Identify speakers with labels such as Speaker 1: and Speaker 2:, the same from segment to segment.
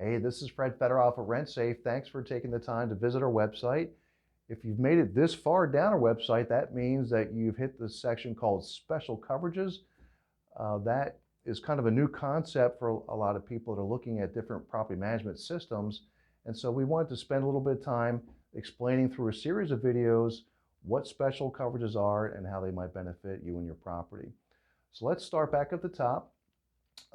Speaker 1: Hey, this is Fred Federoff of Rent Safe. Thanks for taking the time to visit our website. If you've made it this far down our website, that means that you've hit the section called Special Coverages. That is kind of a new concept for a lot of people that are looking at different property management systems. And so we wanted to spend a little bit of time explaining through a series of videos what special coverages are and how they might benefit you and your property. So let's start back at the top.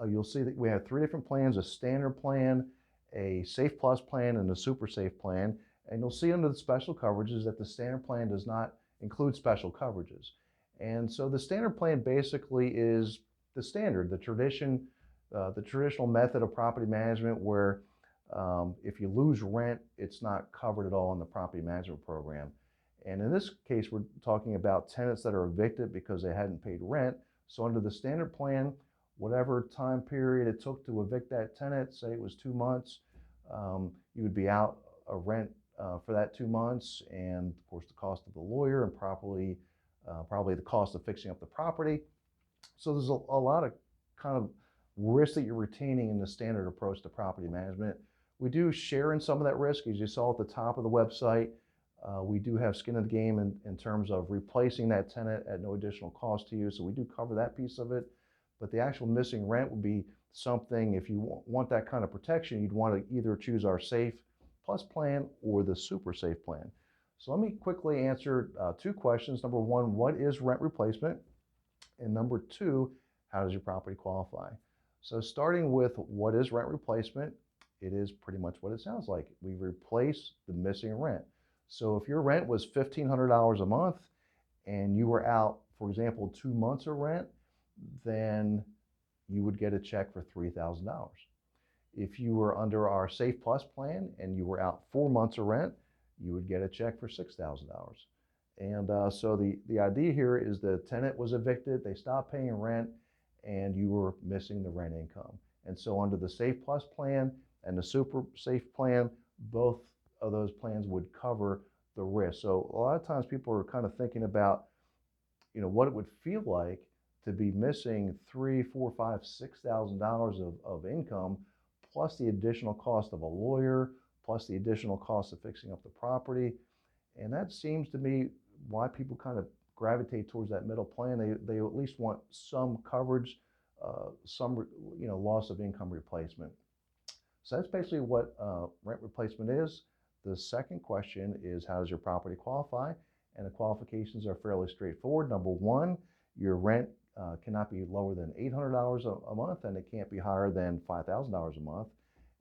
Speaker 1: You'll see that we have three different plans: a standard plan, a Safe Plus plan, and a Super Safe plan. And you'll see under the special coverages that the standard plan does not include special coverages. And so the standard plan basically is the standard, the traditional method of property management where if you lose rent, it's not covered at all in the property management program. And in this case, we're talking about tenants that are evicted because they hadn't paid rent. So under the standard plan, whatever time period it took to evict that tenant, say it was 2 months, you would be out of rent for that 2 months, and of course the cost of the lawyer and probably the cost of fixing up the property. So there's a lot of kind of risk that you're retaining in the standard approach to property management. We do share in some of that risk, as you saw at the top of the website. We do have skin in the game in terms of replacing that tenant at no additional cost to you, so we do cover that piece of it. But the actual missing rent would be something, if you want that kind of protection, you'd want to either choose our Safe Plus plan or the Super Safe plan. So let me quickly answer two questions. Number one, what is rent replacement? And number two, how does your property qualify? So starting with what is rent replacement, it is pretty much what it sounds like. We replace the missing rent. So if your rent was $1,500 a month and you were out, for example, 2 months of rent, then you would get a check for $3,000. If you were under our Safe Plus plan and you were out 4 months of rent, you would get a check for $6,000. And so the idea here is the tenant was evicted, they stopped paying rent, and you were missing the rent income. And so under the Safe Plus plan and the Super Safe plan, both of those plans would cover the risk. So a lot of times people are kind of thinking about, what it would feel like to be missing $3,000, $4,000, $5,000, $6,000 of income, plus the additional cost of a lawyer, plus the additional cost of fixing up the property. And that seems to me why people kind of gravitate towards that middle plan. They at least want some coverage, some loss of income replacement. So that's basically what rent replacement is. The second question is, how does your property qualify? And the qualifications are fairly straightforward. Number one, your rent cannot be lower than $800 a month, and it can't be higher than $5,000 a month.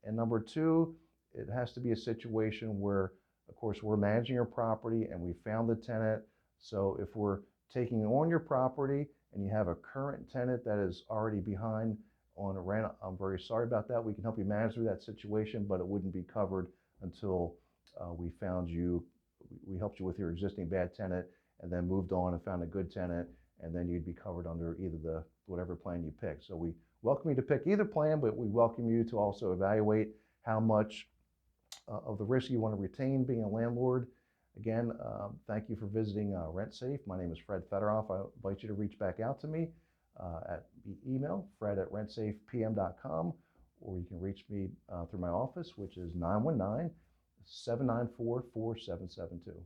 Speaker 1: And number two, it has to be a situation where, of course, we're managing your property and we found the tenant. So if we're taking on your property and you have a current tenant that is already behind on rent, I'm very sorry about that. We can help you manage through that situation, but it wouldn't be covered until we helped you with your existing bad tenant and then moved on and found a good tenant, and then you'd be covered under either whatever plan you pick. So we welcome you to pick either plan, but we welcome you to also evaluate how much of the risk you want to retain being a landlord. Again, thank you for visiting Rent Safe. My name is Fred Federoff. I invite you to reach back out to me at the email, fred@rentsafepm.com, or you can reach me through my office, which is 919-794-4772.